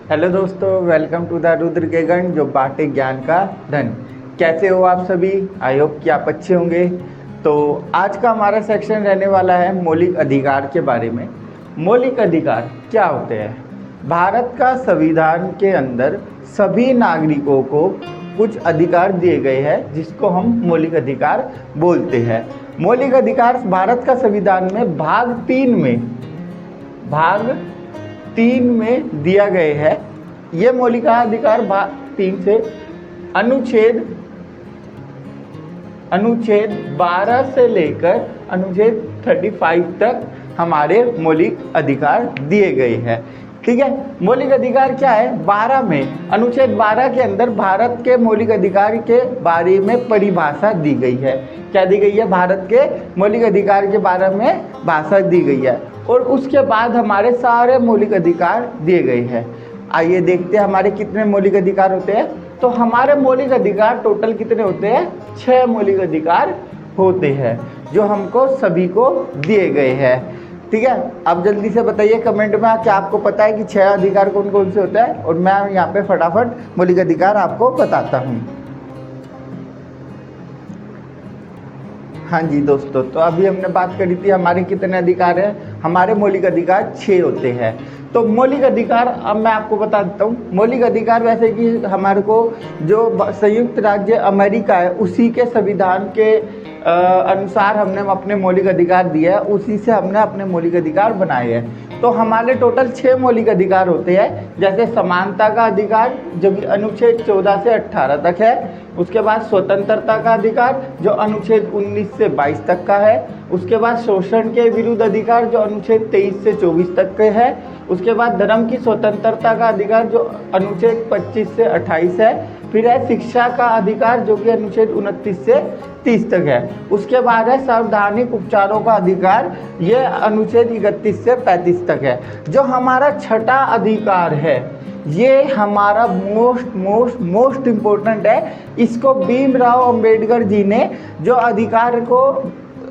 Hello दोस्तों, welcome to the Rudra के गण जो बांटे ज्ञान का धन। कैसे हो आप सभी? आई होप कि आप अच्छे होंगे। तो आज का हमारा सेक्शन रहने वाला है मौलिक अधिकार के बारे में। मौलिक अधिकार क्या होते हैं? भारत का संविधान के अंदर सभी नागरिकों को कुछ अधिकार दिए गए हैं जिसको हम मौलिक अधिकार बोलते हैं। मौलिक अधिकार भारत का संविधान में भाग 3 में दिया गए है। ये मौलिक अधिकार भाग 3 से अनुच्छेद 12 से लेकर अनुच्छेद 35 तक हमारे मौलिक अधिकार दिए गए हैं। ठीक है, मौलिक अधिकार क्या है? 12 में अनुच्छेद 12 के अंदर भारत के मौलिक अधिकार के बारे में परिभाषा दी गई है। क्या दी गई है? भारत के मौलिक अधिकार के बारे में भाषा दी गई है और उसके बाद हमारे सारे मौलिक अधिकार दिए गए हैं। आइए देखते हैं हमारे कितने मौलिक अधिकार होते हैं। तो हमारे मौलिक अधिकार टोटल कितने होते हैं? 6 मौलिक अधिकार होते हैं जो हमको सभी को दिए गए हैं। ठीक है, अब जल्दी से बताइए कमेंट में क्या आपको पता है कि 6 अधिकार कौन कौन से होते हैं, और मैं यहाँ पे फटाफट मौलिक अधिकार आपको बताता हूँ। हाँ जी दोस्तों, तो अभी हमने बात करी थी हमारे कितने अधिकार हैं। हमारे मौलिक अधिकार 6 होते हैं। तो मौलिक अधिकार अब मैं आपको बता देता हूँ। मौलिक अधिकार वैसे कि हमारे को जो संयुक्त राज्य अमेरिका है उसी के संविधान के अनुसार हमने अपने मौलिक अधिकार दिए हैं, उसी से हमने अपने मौलिक अधिकार बनाए हैं। तो हमारे टोटल 6 मौलिक अधिकार होते हैं। जैसे समानता का अधिकार जो कि अनुच्छेद 14 से 18 तक है। उसके बाद स्वतंत्रता का अधिकार जो अनुच्छेद 19 से 22 तक का है। उसके बाद शोषण के विरुद्ध अधिकार जो अनुच्छेद 23 से 24 तक के है। उसके बाद धर्म की स्वतंत्रता का अधिकार जो अनुच्छेद 25 से 28 है। फिर है शिक्षा का अधिकार जो कि अनुच्छेद 29 से 30 तक है। उसके बाद है सार्वजनिक उपचारों का अधिकार, ये अनुच्छेद 31 से 35 तक है। जो हमारा छठा अधिकार है ये हमारा मोस्ट इम्पोर्टेंट है। इसको भीमराव अंबेडकर जी ने जो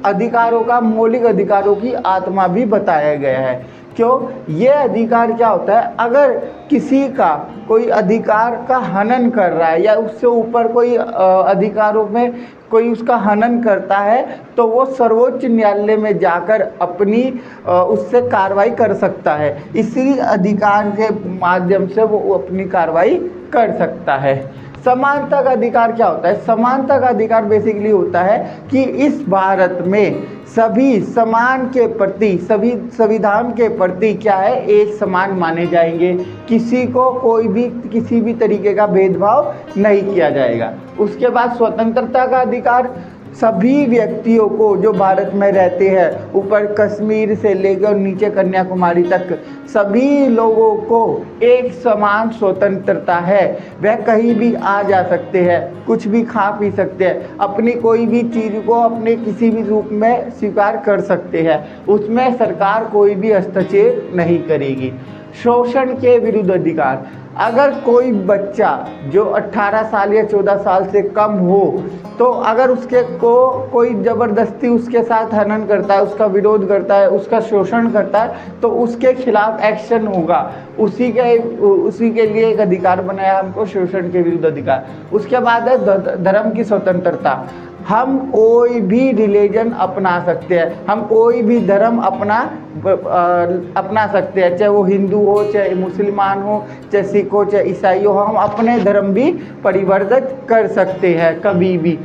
अधिकारों का मौलिक अधिकारों की आत्मा भी बताया गया है। क्यों? ये अधिकार क्या होता है? अगर किसी का कोई अधिकार का हनन कर रहा है या उससे ऊपर कोई अधिकारों में कोई उसका हनन करता है तो वो सर्वोच्च न्यायालय में जाकर अपनी उससे कार्रवाई कर सकता है। इसी अधिकार के माध्यम से वो अपनी कार्रवाई कर सकता है। समानता का अधिकार क्या होता है? समानता का अधिकार बेसिकली होता है कि इस भारत में सभी समान के प्रति, सभी संविधान के प्रति क्या है, एक समान माने जाएंगे। किसी को कोई भी किसी भी तरीके का भेदभाव नहीं किया जाएगा। उसके बाद स्वतंत्रता का अधिकार, सभी व्यक्तियों को जो भारत में रहते हैं, ऊपर कश्मीर से लेकर नीचे कन्याकुमारी तक सभी लोगों को एक समान स्वतंत्रता है। वह कहीं भी आ जा सकते हैं, कुछ भी खा पी सकते हैं, अपनी कोई भी चीज़ को अपने किसी भी रूप में स्वीकार कर सकते हैं। उसमें सरकार कोई भी हस्तक्षेप नहीं करेगी। शोषण के विरुद्ध अधिकार, अगर कोई बच्चा जो 18 साल या 14 साल से कम हो तो अगर उसके को कोई ज़बरदस्ती उसके साथ हनन करता है, उसका विरोध करता है, उसका शोषण करता है तो उसके खिलाफ एक्शन होगा। उसी के लिए एक अधिकार बनाया हमको, शोषण के विरुद्ध अधिकार। उसके बाद है धर्म की स्वतंत्रता। हम कोई भी रिलीजन अपना सकते हैं, हम कोई भी धर्म अपना सकते हैं, चाहे वो हिंदू हो, चाहे मुसलमान हो, चाहे सिख हो, चाहे ईसाई हो। हम अपने धर्म भी परिवर्तित कर सकते हैं कभी भी।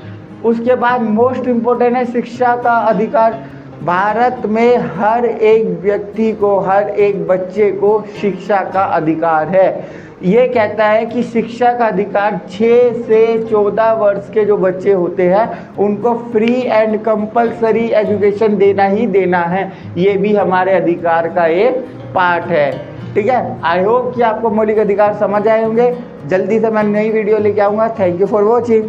उसके बाद मोस्ट इम्पोर्टेंट है शिक्षा का अधिकार। भारत में हर एक व्यक्ति को, हर एक बच्चे को शिक्षा का अधिकार है। ये कहता है कि शिक्षा का अधिकार 6 से 14 वर्ष के जो बच्चे होते हैं उनको फ्री एंड कंपलसरी एजुकेशन देना ही देना है। ये भी हमारे अधिकार का एक पार्ट है। ठीक है, आई होप कि आपको मौलिक अधिकार समझ आए होंगे। जल्दी से मैं नई वीडियो लेके आऊँगा। Thank you for watching.